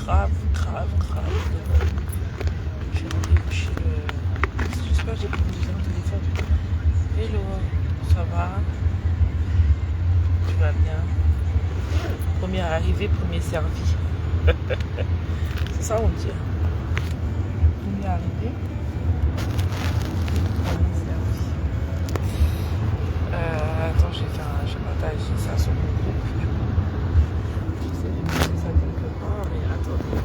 grave. J'ai rendez-vous chez le... J'espère que j'ai pas besoin de téléphone. Hello, ça va? Tu vas bien? Premier arrivé, premier servi. C'est ça on dit. Premier arrivé, premier servi. Attends, je partage ça sur mon groupe. Je sais, j'ai mis ça quelque part, mais attendez.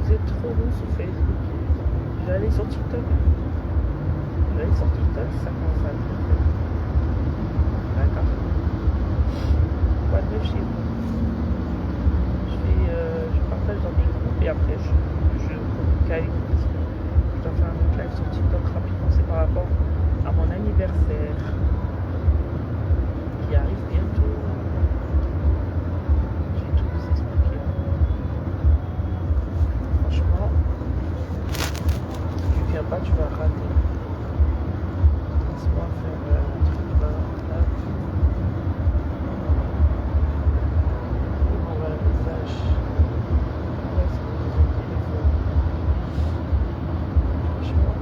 Vous êtes trop long sur Facebook. Je vais aller sur TikTok. Ça commence à être fait. D'accord. Quoi de neuf chez vous? Je partage dans mes groupes et après je communique avec vous. Je dois faire un autre live sur TikTok rapidement. C'est par rapport à mon anniversaire qui arrive bientôt. Je vais tout vous expliquer. Franchement, si tu viens pas, tu vas rater. Laisse-moi faire un truc là. Il m'envoie un message. Là, c'est mon téléphone. Franchement,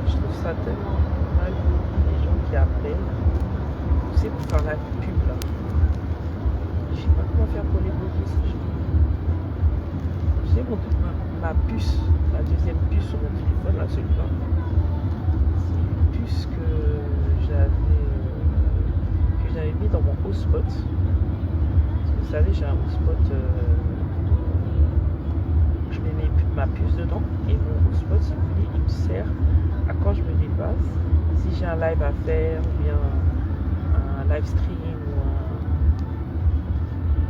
je trouve ça tellement mal les gens qui appellent. Tu sais, pour faire la pub là. Je sais pas comment faire pour les bloquer ces gens. Tu sais, ma puce, la deuxième puce sur mon téléphone, là, celui-là, c'est une puce que j'avais mis dans mon hotspot. Parce que vous savez, j'ai un hotspot, je mets ma puce dedans et mon hotspot, si vous voulez, il me sert à quand je me dépasse. Si j'ai un live à faire ou bien un live stream ou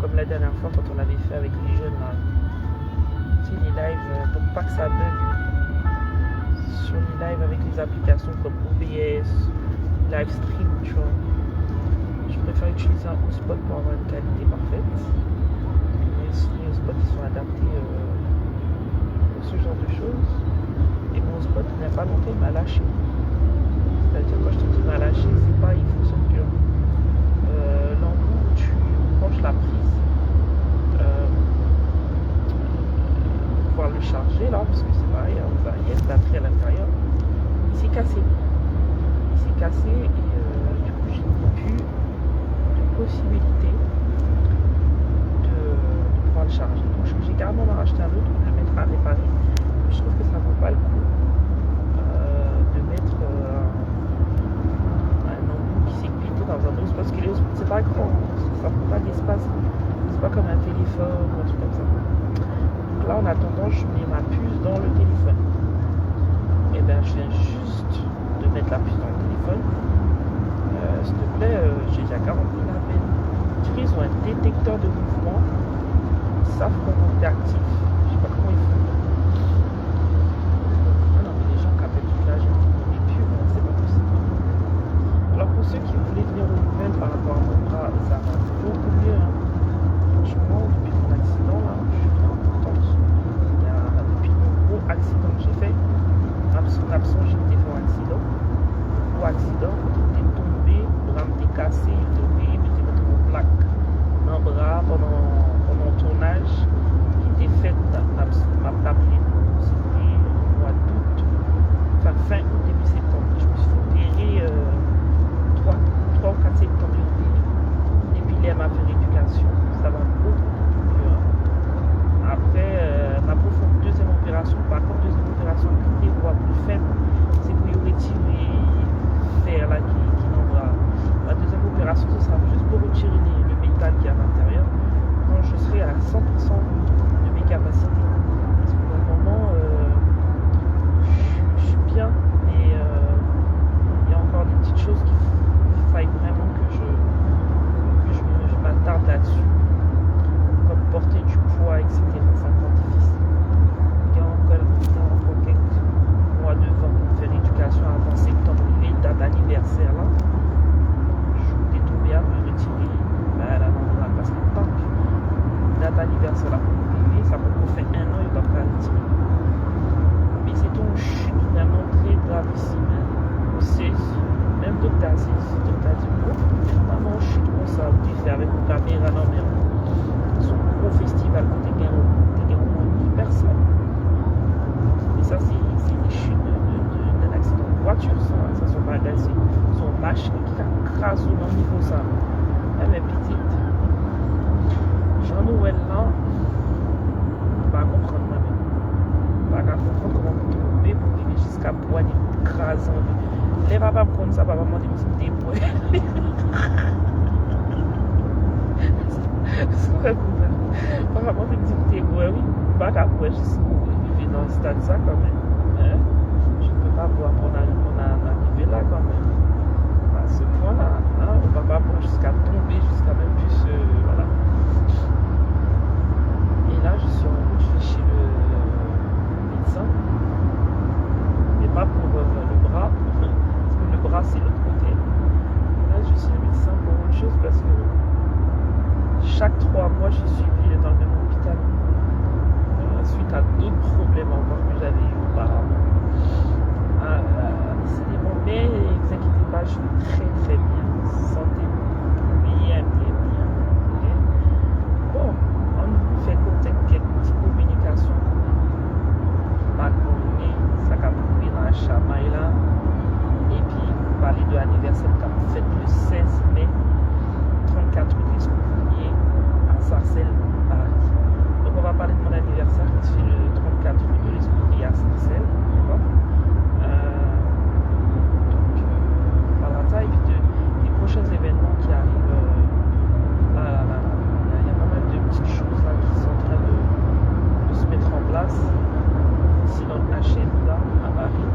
comme la dernière fois quand on l'avait fait avec les jeunes là. Tu sais, les lives pour pas que ça bug sur les lives avec les applications comme OBS, Livestream, tu vois. Je préfère utiliser un hotspot pour avoir une qualité parfaite. Les hotspots ils sont adaptés pour ce genre de choses. Et mon hotspot il n'y a pas longtemps il m'a lâché. C'est-à-dire quand je te dis m'a lâché, c'est pas il fonctionne que l'endroit où tu branches la prise pour pouvoir le charger là, parce que c'est pareil, il y a une batterie à l'intérieur. Il s'est cassé. Et du coup j'ai plus de possibilité de pouvoir le charger. Donc j'ai carrément racheté un autre pour le mettre à réparer. Je trouve que ça vaut pas le coup de mettre un embout qui s'est cliqué dans un autre parce que les autres c'est pas grand, ça prend pas d'espace, c'est pas comme un téléphone ou un truc comme ça. Donc là en attendant je mets ma puce dans le téléphone. Et bien je viens juste de mettre la puce dans le téléphone. S'il te plaît, j'ai déjà 40 000 appels. Tu sais, ils ont un détecteur de mouvement, ils savent comment t'es actif. Je sais pas comment ils font. Ah non mais les gens qui appellent toute la journée pour les pubs, c'est pas possible. Alors pour ceux qui voulaient venir aux nouvelles par rapport à mon bras, ça va beaucoup mieux. Hein. Franchement, depuis mon accident, là, je suis vraiment contente. Depuis mon gros accident que j'ai fait, absent, j'ai été fait un accident. Gros accident, j'étais tombé, le bras m'était cassé, il était tombé, il m'était mettre en plaque dans le bras pendant le tournage qui était fait, m'a pris au niveau ça. Mais petite, Jean Noël là, pas comprendre moi-même. Pas comprendre comment tomber pour vivre jusqu'à poignée écrasant. Les papas prennent ça, papa m'a dit que c'était pour papa m'a dit que c'était pour oui. Pas qu'après, je suis arrivé dans le stade ça quand même. Hein? Je ne peux pas voir mon arrivé là quand même. À ce point-là, hein? On ne va pas prendre jusqu'à tomber, jusqu'à même plus. Voilà. Et là, je suis en route, je vais chez le médecin. Mais pas pour le bras. Parce que le bras, c'est l'autre côté. Là, je suis le médecin pour autre chose parce que chaque 3 mois, je suis suivi dans le même hôpital. Suite à d'autres problèmes encore que j'avais eu auparavant. Mais ne vous inquiétez pas, je suis très bien. Santé bien. Okay? Bon, on fait peut-être quelques petites communications. Pas communiquer, ça va couper dans la chamaille là. Et puis, parler de l'anniversaire que vous faites le 16 mai, 34 rue des Escoffiers à Sarcelles, Paris. Donc on va parler de mon anniversaire qui se fait le 34 rue de l'Escoffiers à Sarcelles. Voilà ça. Et puis des prochains événements qui arrivent. Il y a pas mal de petites choses là qui sont en train de se mettre en place. Ici dans le HM là, à Paris.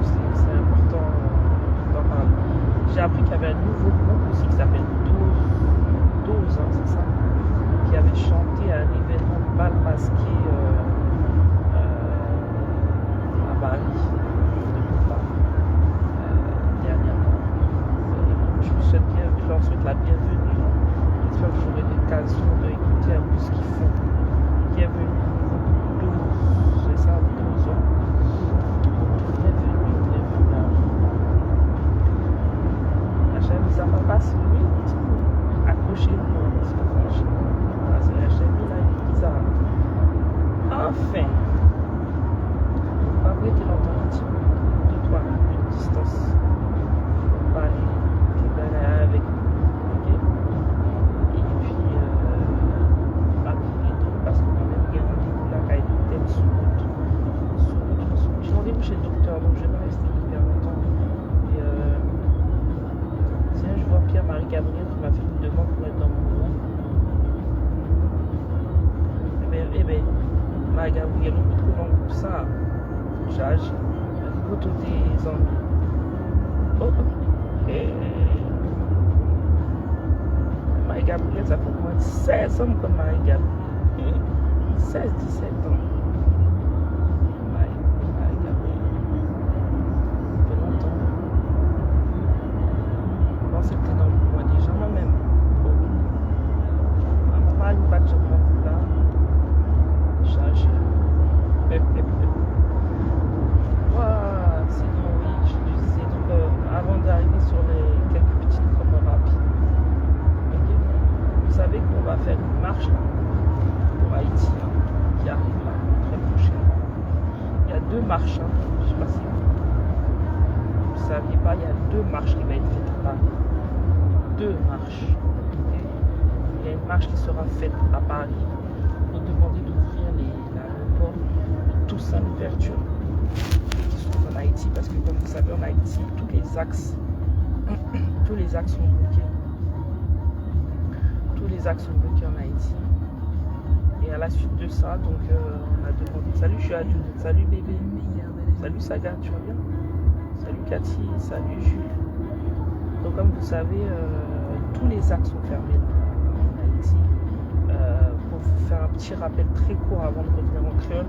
C'est important d'en parler. J'ai appris qu'il y avait un nouveau groupe aussi qui s'appelle 12 ans, c'est ça, qui avait chanté à un événement bal masqué à Paris, dernièrement. Je leur souhaite la bienvenue. J'espère que j'aurai l'occasion d'écouter un peu ce qu'ils font. Bienvenue, 12, c'est ça, 12 ans. Bienvenue. Ça va passer, oui, accrochez-vous, c'est la chaîne là, il est bizarre. Enfin, on va arrêter longtemps un petit peu, 2-3 minutes de distance. On va aller avec vous, ok? Et puis, parce qu'on a même gagné rendez-vous là, quand il était sous route. J'ai rendez-vous chez le docteur, donc je vais pas rester hyper longtemps. Je vois Pierre-Marie Gabriel qui m'a fait une demande pour être dans mon groupe. Eh bien, Marie Gabriel, on peut trouver dans le groupe ça. J'agis. Photo des amis. Marie Gabriel, ça fait au moins 16 ans comme Marie Gabriel. 16-17 ans. Marie Gabriel. Ça fait longtemps. C'était dans le mois déjà, moi-même. Maman, il va te prendre là. Chargé. Voilà, sinon, oui, je te disais, donc, avant d'arriver sur les quelques petites promos rapides, okay. Vous savez qu'on va faire une marche là, pour Haïti, là, qui arrive là, très prochainement. Il y a 2 marches, hein. Je ne sais pas si vous ne saviez pas, il y a 2 marches qui vont être faites là. 2 marches. Okay. Il y a une marche qui sera faite à Paris pour demander d'ouvrir l'aéroport de Toussaint Louverture qui se trouve en Haïti, parce que comme vous savez en Haïti tous les axes sont bloqués. Tous les axes sont bloqués en Haïti. Et à la suite de ça, donc on a demandé. Salut, je suis adulte. Salut bébé. Salut Saga, tu vas bien? Salut Cathy. Salut Jules. Donc comme vous savez, tous les axes sont fermés en Haïti. Pour vous faire un petit rappel très court avant de revenir en créole,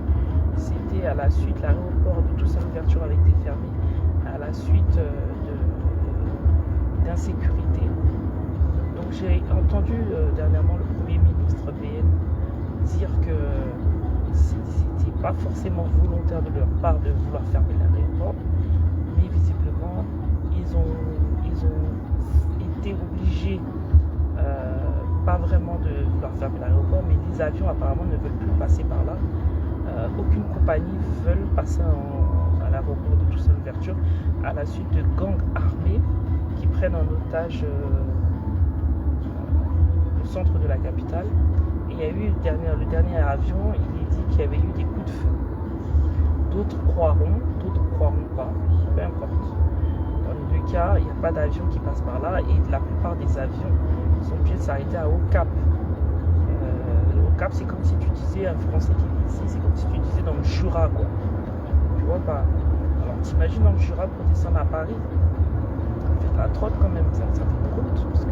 c'était à la suite, l'aéroport de Toussaint Louverture avait été fermé à la suite d'insécurité. Donc j'ai entendu dernièrement le Premier ministre BN dire que c'était pas forcément volontaire de leur part de vouloir fermer l'aéroport, mais visiblement ils ont été obligés, pas vraiment de vouloir fermer l'aéroport, mais les avions apparemment ne veulent plus passer par là. Aucune compagnie ne veut passer à l'aéroport de Toussaint Louverture à la suite de gangs armés qui prennent en otage le centre de la capitale. Et il y a eu le dernier avion, il est dit qu'il y avait eu des coups de feu. D'autres croiront pas, peu importe. Dans les deux cas, il n'y a pas d'avion qui passe par là et la plupart des avions sont obligés de s'arrêter à Haut-Cap. Haut-Cap, c'est comme si tu disais, un Français qui est ici, c'est comme si tu disais dans le Jura, quoi. Tu vois pas. Alors t'imagines dans le Jura pour descendre à Paris, ça fait de la trotte quand même, ça fait une route. Parce que,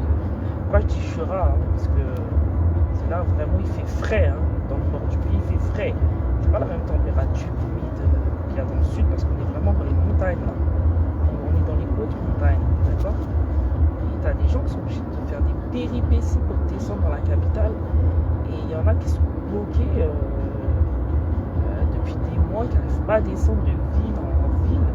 pourquoi je dis Jura, hein, parce que c'est là vraiment il fait frais, hein. Dans le nord du pays il fait frais. C'est pas la même température humide qu'il y a dans le sud parce qu'on est vraiment dans les montagnes là. On est dans les hautes montagnes, d'accord? Et t'as des gens qui sont obligés de faire des péripéties pour descendre dans la capitale. Et il y en a qui sont bloqués depuis des mois, qui n'arrivent pas à descendre de ville en ville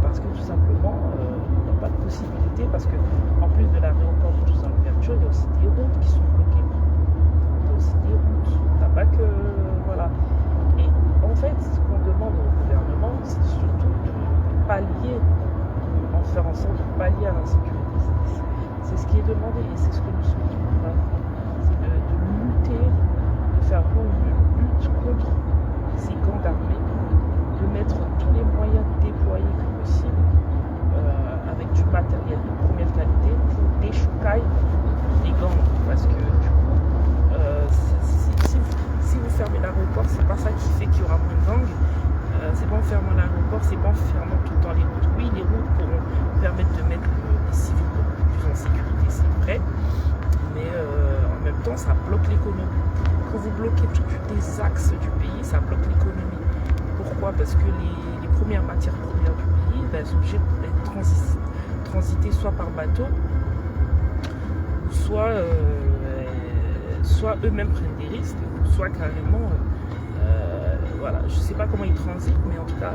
parce que tout simplement il n'y a pas de possibilité, parce que en plus de l'aéroport de l'ouverture, il y a aussi des routes qui sont bloquées. Il y a aussi des routes, t'as pas que voilà. Et en fait, ce qu'on demande au gouvernement, c'est surtout de pallier, en faire en sorte de pallier à l'insécurité. C'est ce qui est demandé et c'est ce que nous souhaitons. C'est de lutter, de faire une lutte contre ces gangs armés, de mettre tous les moyens déployés que possible avec du matériel de première qualité pour déchoucailler les gangs. Parce que du coup, si vous fermez l'aéroport, c'est pas ça qui fait qu'il y aura moins de gangs. C'est pas en fermant l'aéroport, c'est pas en fermant tout le temps les routes. Oui, les routes pourront permettre de mettre les civils beaucoup plus en sécurité, c'est vrai, mais en même temps, ça bloque l'économie. Quand vous bloquez tous les axes du pays, ça bloque l'économie. Pourquoi? Parce que les premières matières premières du pays, elles sont obligées d'être transitées soit par bateau, soit eux-mêmes prennent des risques, soit carrément... voilà, je ne sais pas comment ils transitent, mais en tout cas,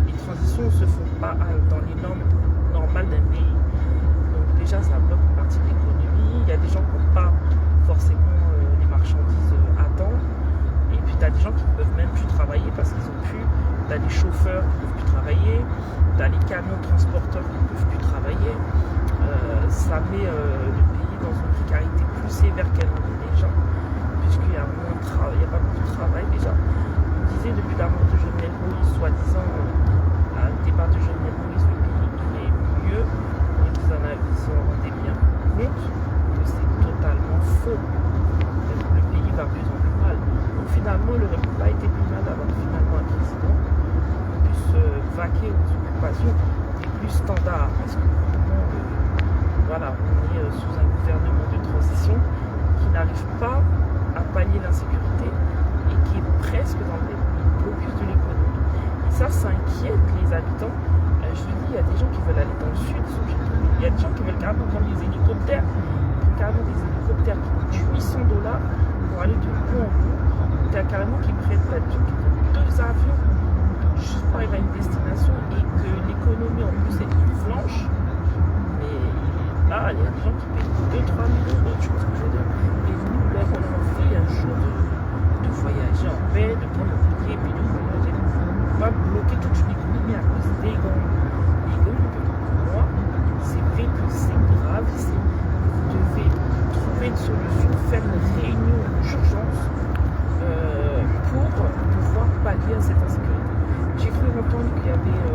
les transitions ne se font pas dans les normes normales d'un pays. Donc déjà, ça bloque une partie de l'économie. Il y a des gens qui n'ont pas forcément les marchandises à temps. Et puis, tu as des gens qui ne peuvent même plus travailler parce qu'ils ont plus. Tu as des chauffeurs qui ne peuvent plus travailler. Tu as les camions transporteurs qui ne peuvent plus travailler. Ça met le pays dans une précarité plus sévère qu'elle en est déjà, puisqu'il y a moins de travail, il n'y a pas beaucoup de travail déjà. Depuis la mort de Jovenel Moïse, soi-disant, le départ de Jovenel Moïse, le pays il est mieux, et vous en rendez bien compte que c'est totalement faux. Le pays va plus en plus mal. Donc finalement, il n'aurait pas été plus mal d'avoir finalement un président qui puisse vaquer aux occupations les plus standards. Parce que voilà, on est sous un gouvernement de transition qui n'arrive pas à pallier l'insécurité et qui est presque dans le blocus de l'économie. Et ça inquiète les habitants. Je vous dis, il y a des gens qui veulent aller dans le sud, il y a des gens qui veulent carrément prendre des hélicoptères, qui coûtent 800 $ pour aller de bout en bout. Il y a carrément qui prennent deux avions juste pour arriver à une destination et que l'économie en plus est plus flanche. Mais là, il y a des gens qui payent 2-3 000 €, tu vois ce que je veux dire. Et nous, là, on a envie un jour de voyager en paix, de prendre le billet et puis de voyager. On va bloquer toute l'économie à cause des gangs. Les gangs, pour moi, c'est vrai que c'est grave. Vous devez trouver une solution, faire une réunion d'urgence pour pouvoir pallier à cette insécurité. J'ai cru entendre qu'il y avait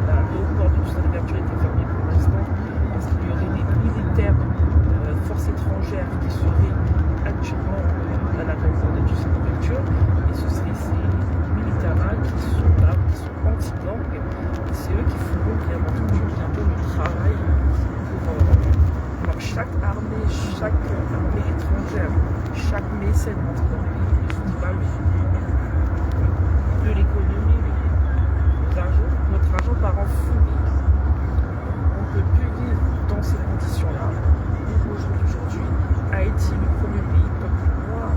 l'aéroport de l'ouverture était fermé pour l'instant parce qu'il y aurait des militaires forces étrangères qui seraient actuellement à l'aéroport de l'ouverture, et ce seraient ces militaires-là qui sont là, qui sont anti-gang, et c'est eux qui feront bien entendu bientôt le travail pour chaque armée étrangère, chaque mécène entre dans le pays. Je ne dis pas de l'économie, notre argent part en fumée. On ne peut plus vivre dans ces conditions-là. Aujourd'hui, Haïti, le premier pays peuple noir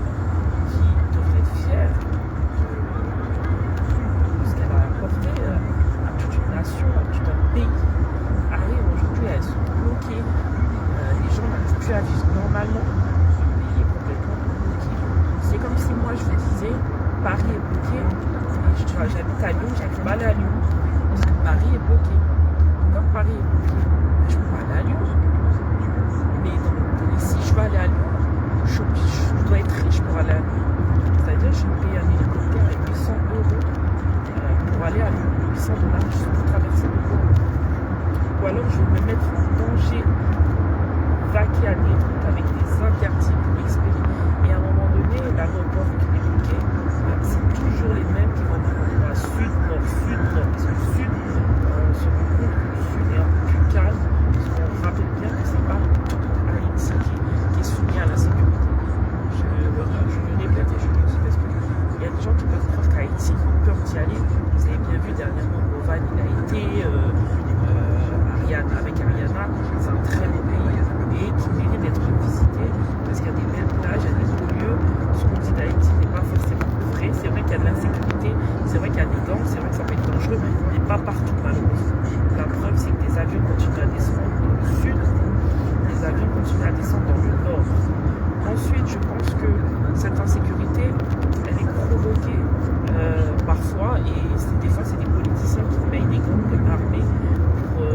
qui devrait être fier de ce qu'elle a apporté à toute une nation, à tout un pays, arrive aujourd'hui à être bloqué. Les gens n'arrivent plus à vivre normalement. Le pays est complètement bloqué. C'est comme si moi je vous disais Paris est bloqué. J'habite à Lyon, j'arrive pas à aller à Lyon parce que Paris est bloqué. Comme Paris est bloqué, je pourrais aller à Lyon. Mais si je veux aller à Lyon, je dois être riche pour aller à Lyon. C'est-à-dire que je vais payer un hélicoptère avec 800 euros pour aller à Lyon. 800 dollars juste pour traverser le pont. Ou alors je vais me mettre en danger, vaquer à des routes avec des interdits pour expédier. Et à un moment donné, l'aéroport qui est bloqué, c'est toujours les mêmes qui vont à sud, nord, sud, nord. Parce que le sud, on se rend compte que le sud est un peu plus calme. Parce qu'on rappelle bien que c'est pas tout Haïti qui est soumis à la sécurité. Je le répète et je le dis parce qu'il y a des gens qui peuvent croire qu'Haïti, ont peur d'y aller. Vous avez bien vu dernièrement, Bovan, il a été, avec Ariana, c'est un très beau pays et qui mérite d'être visité parce qu'il y a des belles plages, il y a des beaux lieux. Ce qu'on dit d'Haïti n'est pas forcément vrai. C'est vrai qu'il y a de l'insécurité, c'est vrai qu'il y a des gangs, c'est vrai que ça peut être dangereux, mais pas partout malheureusement. La preuve, c'est que des avions continuent à descendre dans le sud, des avions continuent à descendre dans le nord. Ensuite, je pense que cette insécurité, elle est provoquée parfois, et des fois, c'est des politiciens qui payent des gangs armés pour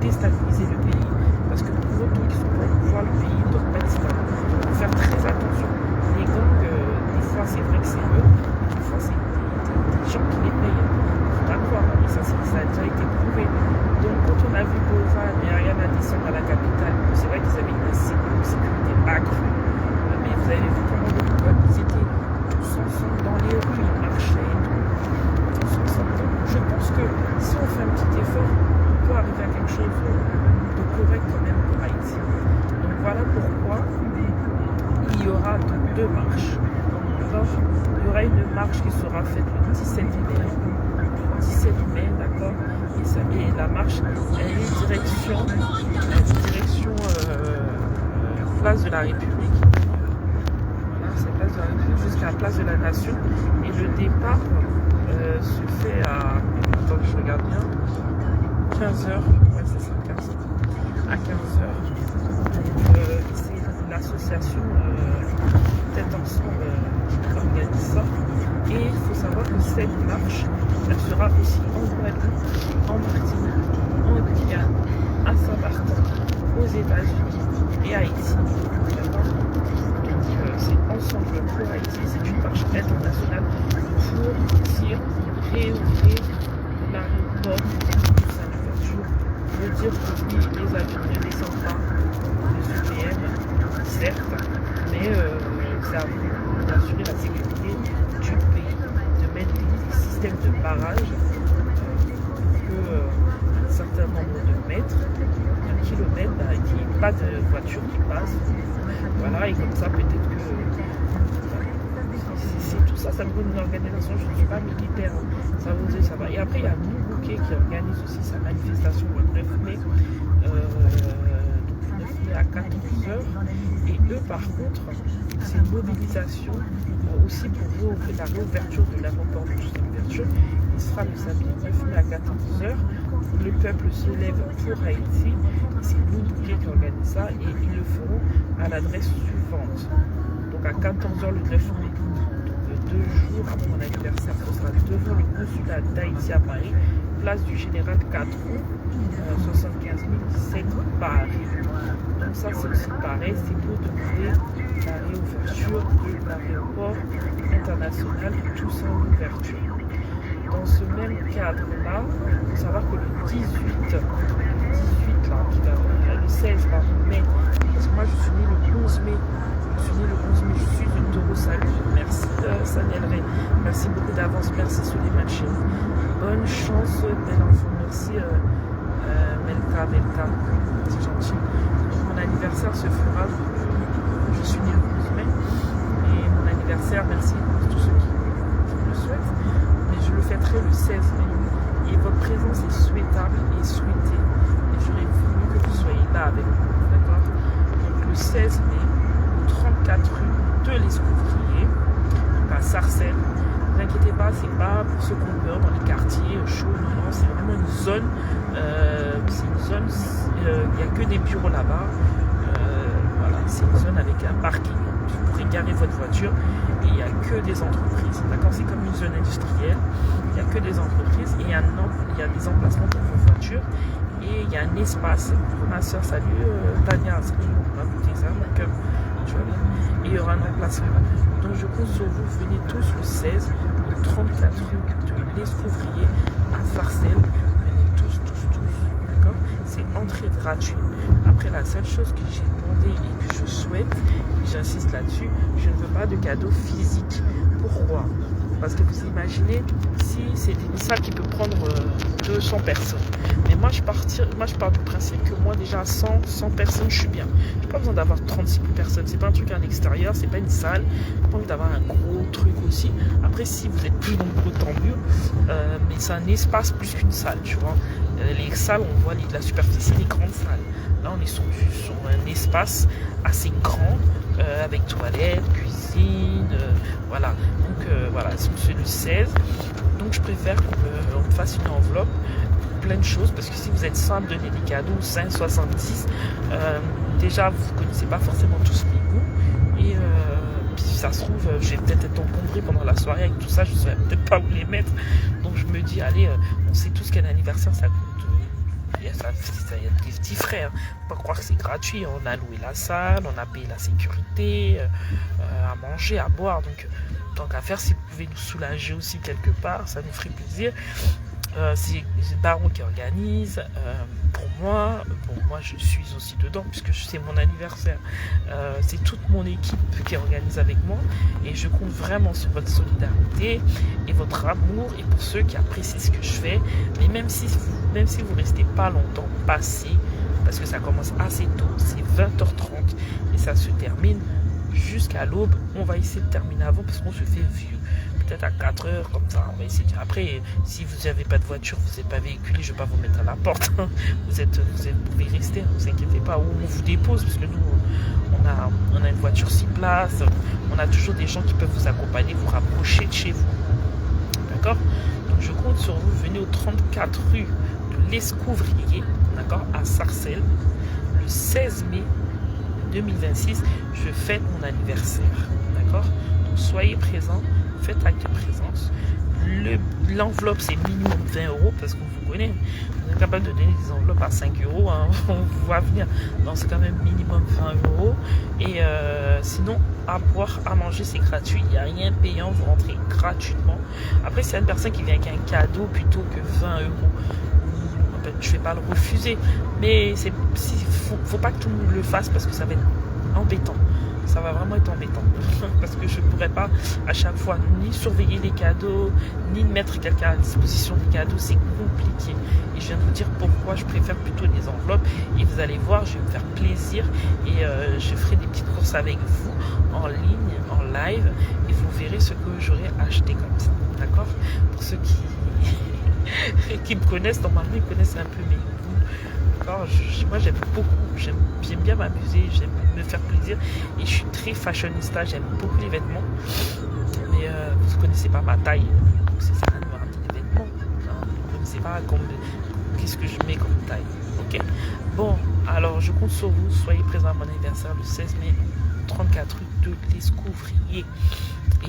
déstabiliser le pays. Parce que pour eux, ils sont pour pouvoir le pays, donc il faut faire très attention. Les gangs, des fois, c'est vrai que c'est eux, mais des fois, c'est des gens qui les payent. D'accord, mais ça a déjà été prouvé. Donc, quand on a vu Bovan et Ariana descendre à la capitale, c'est vrai qu'ils avaient une sécurité accrue. Mais vous avez vu comment le peuple, ils étaient tous ensemble dans les rues, ils marchaient, tous ensemble. Donc, je pense que si on fait un petit effort, on peut arriver à quelque chose de correct quand même pour Haïti. Donc voilà pourquoi il y aura donc 2 marches. Alors, il y aura une marche qui sera faite le 17 mai. 17 mai, d'accord, et la marche, elle est direction place de la République. Voilà, c'est place de la République jusqu'à la place de la Nation. Et le départ se fait à, attends, je regarde bien, 15h, ouais c'est ça, 15h. À 15h. C'est l'association Tête Ensemble qui organise ça. Et il faut savoir que cette marche, elle sera aussi en Guadeloupe, en Martinique, en Guyane, à Saint-Martin, aux États-Unis et Haïti. Donc c'est ensemble pour Haïti, c'est une marche internationale pour dire réouvrir l'aéroport de Saint-Louverture. Veut dire que oui, les avions ne descendent pas, les UPM, certes, mais c'est à vous d'assurer la sécurité du pays, de mettre des systèmes de barrage un certain nombre de mètres, de kilomètres, et qu'il n'y ait pas de voiture qui passe. Voilà, et comme ça, peut-être que c'est tout ça, ça me donne une organisation. Je ne suis pas militaire, ça vous dit, ça va. Et après, il y a Moubouké qui organise aussi sa manifestation le 9 mai. Donc le 9 mai à 14h. Et eux, par contre, c'est une mobilisation aussi pour la réouverture de l'aéroport de Saint-Louverture. Il sera le samedi 9 mai à 14h. Le peuple se lève pour Haïti. C'est Moubouké qui organise ça et ils le feront à l'adresse suivante. Donc à 14h le 9 mai. Donc 2 jours avant mon anniversaire, ce sera devant le consulat d'Haïti à Paris, place du Général Catron, 75 017 Paris. Donc ça c'est aussi pareil, c'est pour demander la réouverture de l'aéroport international de Toussaint-Louverture. Dans ce même cadre-là, il faut savoir que le 18 là, le 16 mai, parce que moi je suis née le 11 mai, je suis une taureau salut. Merci Saniel Ray, merci beaucoup d'avance, merci Suleiman Chéri. Bonne chance, bel enfant, merci Melka, c'est gentil. Mon anniversaire se fera, je suis née le 11 mai, et mon anniversaire, merci pour tous ceux qui me le souhaitent, mais je le fêterai le 16 mai. Et votre présence est souhaitable et souhaitée, et j'aurais voulu que vous soyez là avec moi, d'accord? Donc le 16 mai, 34 rue de l'Escouvrier, à Sarcelles. Ne vous inquiétez pas, c'est pas pour ceux qu'on meurt dans les quartiers chauds, non, c'est vraiment une zone, il n'y a que des bureaux là-bas, voilà, c'est une zone avec un parking, vous pourrez garer votre voiture et il n'y a que des entreprises, d'accord, c'est comme une zone industrielle, il n'y a que des entreprises. Et il y a des emplacements pour vos voitures. Et il y a un espace. Ma soeur, salut, Tania, on va goûter ça, donc tu vois bien. Et il y aura un emplacement. Donc je compte sur vous, venez tous le 16, le 34 rue de l'Escouvrier à Sarcelles. Venez tous, d'accord? C'est entrée gratuite. Après, la seule chose que j'ai demandé et que je souhaite, et j'insiste là-dessus, je ne veux pas de cadeaux physiques. Pourquoi? Parce que vous imaginez, si c'est une salle qui peut prendre 200 personnes. Mais moi je pars du principe que moi déjà à 100 personnes, je suis bien. J'ai pas besoin d'avoir 36 000 personnes. C'est pas un truc à l'extérieur, c'est pas une salle. J'ai pas envie d'avoir un gros truc aussi. Après, si vous êtes plus nombreux, tant mieux. Mais c'est un espace plus qu'une salle, tu vois. Les salles, on voit la superficie des grandes salles. Là, on est sur un espace assez grand, avec toilettes, cuisine, voilà. Donc voilà, c'est le 16. Donc je préfère qu'on fasse une enveloppe, plein de choses, parce que si vous êtes 100 à me donner des cadeaux, 5,70, déjà vous ne connaissez pas forcément tous mes goûts. Et puis ça se trouve, je vais peut-être être encombré pendant la soirée avec tout ça, je ne saurais peut-être pas où les mettre. Donc je me dis, allez, on sait tous qu'un anniversaire ça coûte. Il y a des petits frères. Faut pas croire que c'est gratuit. On a loué la salle, on a payé la sécurité, à manger, à boire. Donc, tant qu'à faire, si vous pouvez nous soulager aussi quelque part, ça nous ferait plaisir. C'est Baron qui organise. Pour moi, moi je suis aussi dedans puisque c'est mon anniversaire. C'est toute mon équipe qui organise avec moi et je compte vraiment sur votre solidarité et votre amour et pour ceux qui apprécient ce que je fais. Mais même si vous restez pas longtemps, passez parce que ça commence assez tôt, c'est 20h30 et ça se termine jusqu'à l'aube. On va essayer de terminer avant parce qu'on se fait vieux. Peut-être à 4 heures, comme ça, on va essayer. Après, si vous n'avez pas de voiture, vous n'êtes pas véhiculé, je ne vais pas vous mettre à la porte. Vous pouvez rester, ne vous inquiétez pas. Ou on vous dépose, parce que nous, on a une voiture 6 places. On a toujours des gens qui peuvent vous accompagner, vous rapprocher de chez vous. D'accord? Donc, je compte sur vous. Venez au 34 rue de l'Escouvrier, d'accord, à Sarcelles, le 16 mai 2026. Je fête mon anniversaire. D'accord? Donc, soyez présents. Faites acte de présence. L'enveloppe, c'est minimum 20 € parce qu'on vous connaît. Vous êtes capable de donner des enveloppes à 5 €. Hein, on vous voit venir. Non, c'est quand même minimum 20 €. Et sinon, à boire, à manger, c'est gratuit. Il n'y a rien payant. Vous rentrez gratuitement. Après, s'il y a une personne qui vient avec un cadeau plutôt que 20 €, je ne vais pas le refuser. Mais il ne faut pas que tout le monde le fasse parce que ça va être embêtant. Ça va vraiment être embêtant parce que je ne pourrais pas à chaque fois ni surveiller les cadeaux ni mettre quelqu'un à disposition des cadeaux, c'est compliqué et je viens de vous dire pourquoi je préfère plutôt des enveloppes et vous allez voir, je vais me faire plaisir et je ferai des petites courses avec vous en ligne, en live et vous verrez ce que j'aurai acheté comme ça, d'accord? Pour ceux qui me connaissent, normalement ils connaissent un peu mes goûts. Moi j'aime beaucoup, j'aime bien m'amuser, j'aime me faire plaisir et je suis très fashionista, j'aime beaucoup les vêtements mais vous ne connaissez pas ma taille donc c'est ça de me ramener des vêtements hein. Vous ne connaissez pas qu'est-ce que je mets comme taille, ok? Bon, alors je compte sur vous, soyez présents à mon anniversaire le 16 mai 34 rue de l'Escouvrier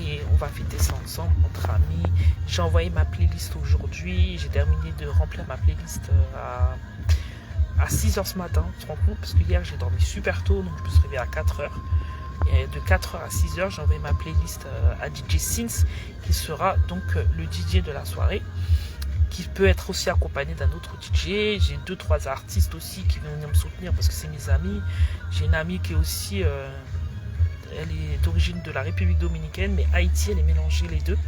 et on va fêter ça ensemble entre amis. J'ai envoyé ma playlist aujourd'hui, j'ai terminé de remplir ma playlist à 6 h ce matin, tu te rends compte, parce que hier j'ai dormi super tôt, donc je me suis réveillé à 4 h. Et de 4 h à 6 h, j'ai envoyé ma playlist à DJ Sins, qui sera donc le DJ de la soirée, qui peut être aussi accompagné d'un autre DJ. J'ai 2-3 artistes aussi qui viennent venir me soutenir parce que c'est mes amis. J'ai une amie qui est aussi, elle est d'origine de la République Dominicaine, mais Haïti, elle est mélangée les deux.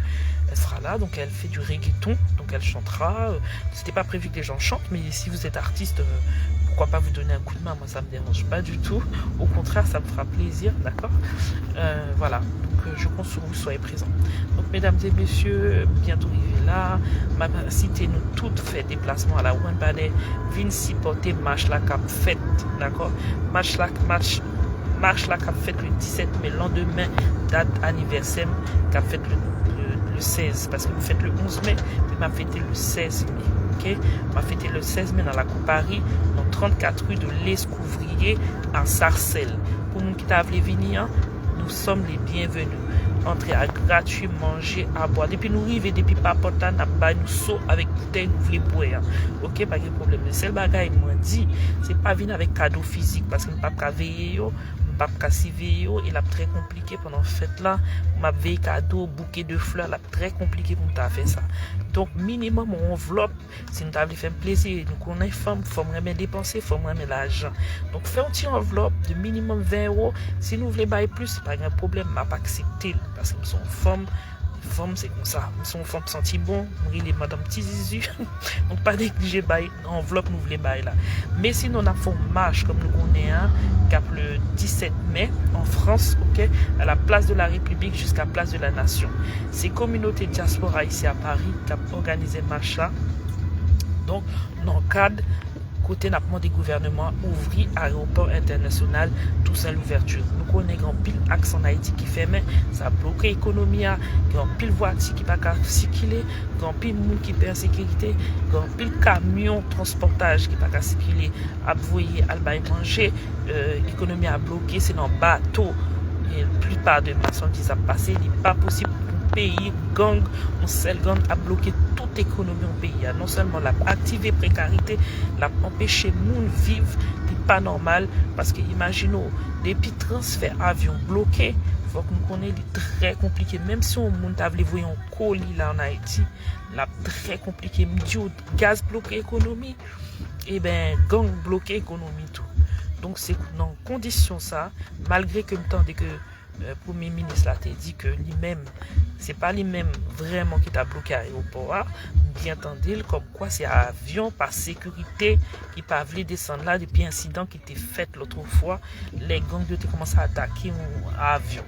Elle sera là, donc elle fait du reggaeton, donc elle chantera. C'était pas prévu que les gens chantent, mais si vous êtes artiste, pourquoi pas vous donner un coup de main? Moi, ça me dérange pas du tout. Au contraire, ça me fera plaisir, d'accord? Voilà, donc je compte sur vous, soyez présents. Donc, mesdames et messieurs, bientôt arrivé là. Ma cité, nous toutes fait déplacement à la One Ballet. Vinci porter marche la cap fête, d'accord? Marche la cap fête le 17 mai, lendemain, date anniversaire, cap fête le 16, parce que vous faites le 11 mai, mais m'a fêté le 16 mai, ok? M'a fêté le 16 mai dans la Coupe Paris, dans 34 rue de l'Escouvrier à Sarcelles. Pour nous qui t'avez venir, nous sommes les bienvenus. entrer à gratuit, manger, à boire. Depuis nous arrivons, depuis papa, nous saut avec bouteille, nous voulons boire. Ok, pas de problème. Le seul bagage, moi dit, c'est pas venir avec cadeau physique parce que nous ne pouvons pas veiller, pas casser vidéo et là très compliqué pendant fête là m'a veillé cadeau bouquet de fleurs là très compliqué pour t'as fait ça donc minimum mon enveloppe si nous t'avons fait plaisir nous connaissons femme faut vraiment dépenser faut vraiment l'argent donc fais un petit enveloppe de minimum 20 €. Si nous voulons bailler plus c'est pas un problème m'a pas accepté parce que nous sommes femmes c'est comme ça nous sommes femmes senti bon nous les madame petit zizu donc pas négliger bail enveloppe nous voulons bailler là mais sinon on a fait une marche comme nous connaissons cap le 17 mai en France ok à la place de la République jusqu'à la place de la Nation c'est communauté diaspora ici à Paris qui a organisé marche là donc dans le cadre côté n'a demandé gouvernement ouvrir aéroport international tout ça l'ouverture nous connaissons pile axe en Haïti qui ferme ça bloque l'économie grand pile voiture qui pas circuler grand pile monde qui perd sécurité grand pile camion transportage qui pas circuler à voyer à manger l'économie a bloqué c'est dans bateau et la plupart de marchandises a passé il n'est pas possible pays gang on seul gang a bloqué toute économie au pays non seulement l'a activé précarité l'a empêché monde vivre c'est pas normal parce que imaginons depuis transfert avion bloqué faut que nous connaissons très compliqué même si on monde a voulu voir un colis là en Haïti là très compliqué gaz bloqué économie et ben gang bloqué économie tout donc c'est dans condition ça malgré que le temps que le premier ministre là t'a dit que lui-même c'est pas lui-même vraiment qui t'a bloqué à l'aéroport bien entendu comme quoi c'est avion par sécurité qui pas voulu descendre là depuis incident qui était fait l'autre fois les gangs de commencé à attaquer un avion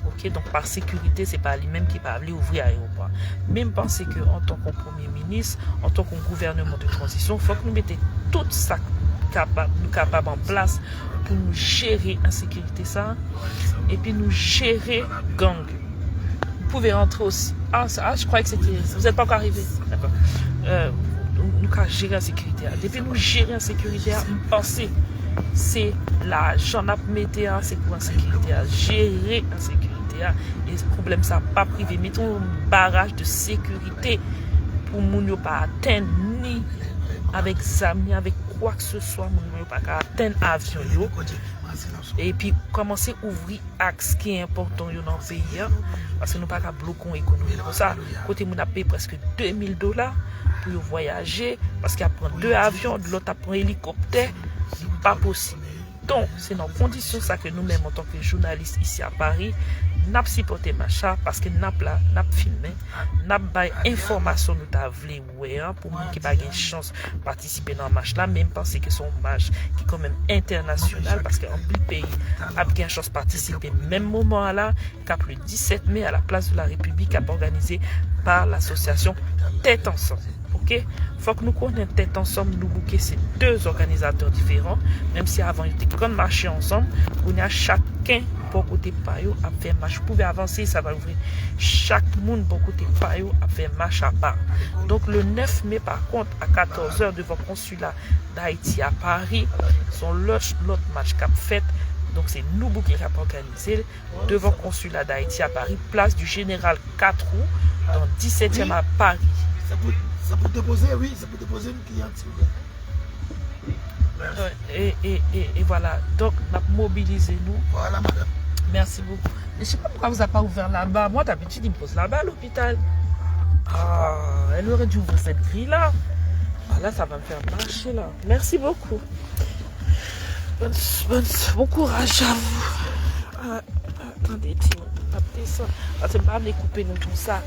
ok donc par sécurité c'est pas lui-même qui pas voulu ouvrir l'aéroport même penser que en tant que premier ministre en tant que gouvernement de transition faut que nous mettions tout ça capable en place pour nous gérer l'insécurité ça et puis nous gérer gang. Vous pouvez rentrer aussi. Je croyais que c'était. Vous n'êtes pas encore arrivé. D'accord. Nous avons géré la sécurité. Depuis nous gérer la sécurité, nous pensons c'est l'argent à mettre, c'est pour la sécurité, gérer la sécurité. Et ce problème, ça pas privé. Mettons un barrage de sécurité pour ne pas atteindre ni avec amis, avec quoi que ce soit, ne pas atteindre l'avion. Et puis commencer à ouvrir axe qui est important dans le pays parce que nous pas qu'à bloquer l'économie pour ça côté nous a payé presque $2000 pour voyager parce qu'il prend 2 avions de l'autre prend hélicoptère c'est pas possible donc c'est dans condition ça que nous-mêmes en tant que journalistes ici à Paris n'a supporté machin parce que n'a filmé n'a bail information nous t'a voulu pour moi qui pas une chance participer dans match là même penser que son match qui est quand même international parce que en plus pays a bien chance participer même moment là cap le 17 mai à la place de la République a organisé par l'association Tête Ensemble. Ok, faut que nous connaissions Tête Ensemble, nous bouquer ces 2 organisateurs différents, même si avant ils étaient comme marcher ensemble, on a chacun pour côté payo à faire marche. Vous pouvez avancer, ça va ouvrir. Chaque monde pour côté payo à faire marche à part. Donc le 9 mai par contre à 14h devant le consulat d'Haïti à Paris, sont l'autre match qu'a fait. Donc c'est nous qui avons organisé devant le consulat d'Haïti à Paris, place du Général 4 août, dans 17e à Paris. Ça peut déposer, oui, ça peut déposer une cliente, s'il vous plaît. Et voilà, donc on a mobilisé nous. Voilà, madame. Merci beaucoup. Mais je ne sais pas pourquoi vous n'avez pas ouvert là-bas. Moi, d'habitude, il me pose là-bas à l'hôpital. Elle aurait dû ouvrir cette grille-là. Là, ça va me faire marcher, là. Merci beaucoup. Bon courage à vous. Attendez, attendez ça. C'est pas me couper nous tout ça.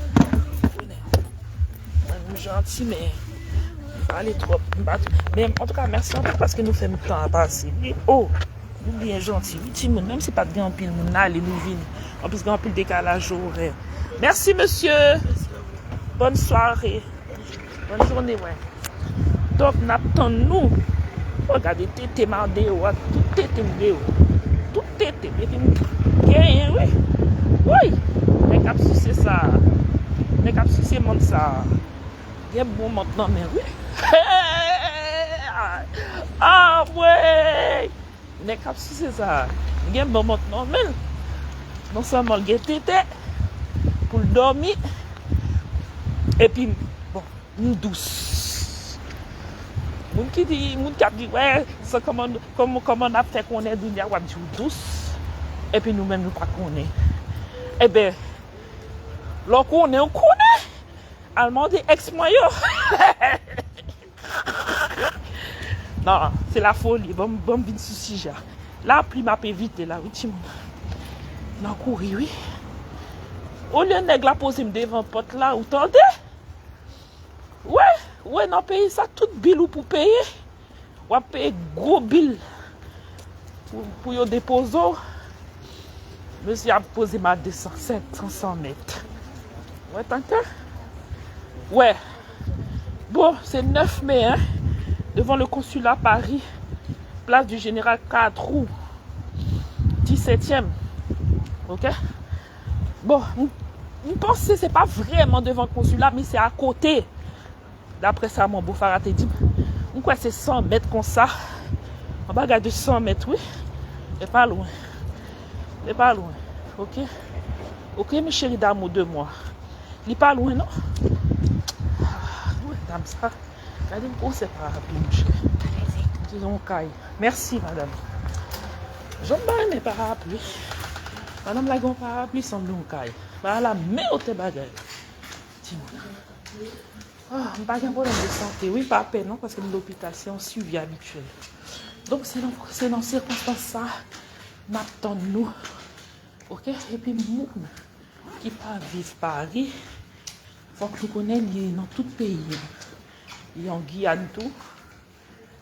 Gentil, mais allez trop. Mais en tout cas, merci encore parce que nous faisons le temps à passer. Oh, nous bien gentil. Même si pas de grand pile, nous allons nous venir. En plus, grand pile décalage horaire. Merci, monsieur. Bonne soirée. Bonne journée, ouais. Donc, nous. Regardez, tété mandé, tout tété mandé, tout tété. Et puis, oui. Oui. Les capsules, c'est ça. Les capsules, c'est monde ça. Il y a bon maintenant, mais oui. Ah, ouais. Les capsules, c'est ça. Il y a bon maintenant, mais non seulement le tété, dormi. Et puis, bon, nous douce. Moun qui dit, ouais, c'est comment on a fait qu'on est d'où on dit douce. Et puis nous-mêmes, nous pas qu'on est. Eh bien, lorsque on connaît. Allemand dit ex-moyo. Non, c'est la folie. Bon, vite sous sujet. La pluie m'a fait vite là, oui, Timon. Non, courir, oui. Au lieu de la poser devant porte là, vous tendez? Ouais, non, payer ça, tout bill ou pour payer. Ou payer gros bill pour y déposer. Monsieur a posé ma 200, 500 mètres. Ouais, t'entends? Ouais. Bon, c'est 9 mai, hein, devant le consulat Paris, place du Général Cadrou, 17e. Ok? Bon, je pense que ce n'est pas vraiment devant le consulat, mais c'est à côté. D'après ça, mon beau-frère a dit, c'est 100 mètres comme ça. On va regarder 100 mètres, oui. Et pas loin. Et pas loin. Ok? Ok, mes chéris d'amour de moi. Il n'est pas loin, non? Oui, dame, ça. Regardez, c'est pas rapide, mon chéri. Disons, caille. Merci, madame. J'en bats mes parapluies. Madame la gon parapluie semble un caille. Bah la main au te bagay. Dis-moi. Ah, je n'ai pas de problème de santé. Oui, pas à peine, non, parce que l'hôpital, c'est un suivi habituel. Donc, c'est dans ces circonstances ça, m'attend nous. Ok? Et puis, nous, qui pas vivre Paris, il faut que nous connaissions dans tout le pays. Il y a en Guyane tout.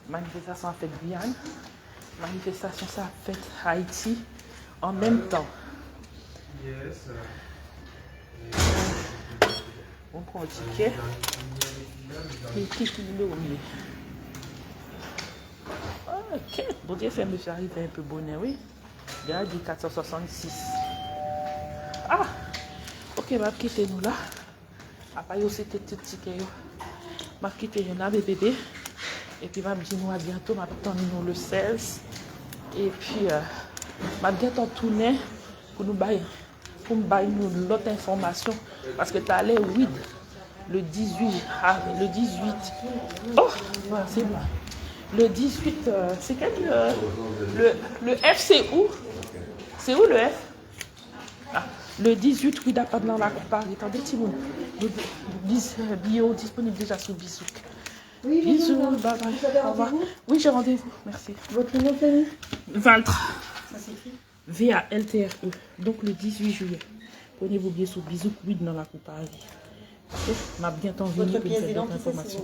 Manifestation a fait Guyane. Manifestation ça a fait Haïti en même temps. On prend un ticket. Et qui le mieux. Ok. Bon Dieu fait me faire arriver un peu bonheur, oui. Regardez 466. Ah! Ok, je vais quitter nous là. Après, c'était tout ticket. Je vais quitter nous là, bébé. Et puis, je vais dire nous à bientôt. Je vais attendre nous le 16. Et puis, je vais bientôt tourner pour nous bailler. Pour me bailler nous l'autre information. Parce que tu as l'air weed. Le 18. Ah, le 18. Oh, voilà, c'est bon. Le 18, c'est quel le F, c'est où? C'est où le F? Ah, le 18, oui, d'après dans la Paris. Attendez, petit mot. Bio disponible déjà sur Bisou. Oui, bisous, bye bye. Au revoir. Oui, j'ai rendez-vous. Merci. Votre nom de famille? Valtre. Ça s'écrit VALTRE. Donc le 18 juillet. Prenez-vous bien sur Bisou, oui, dans la Paris. Ok, m'a bien envie de vous faire d'autres informations.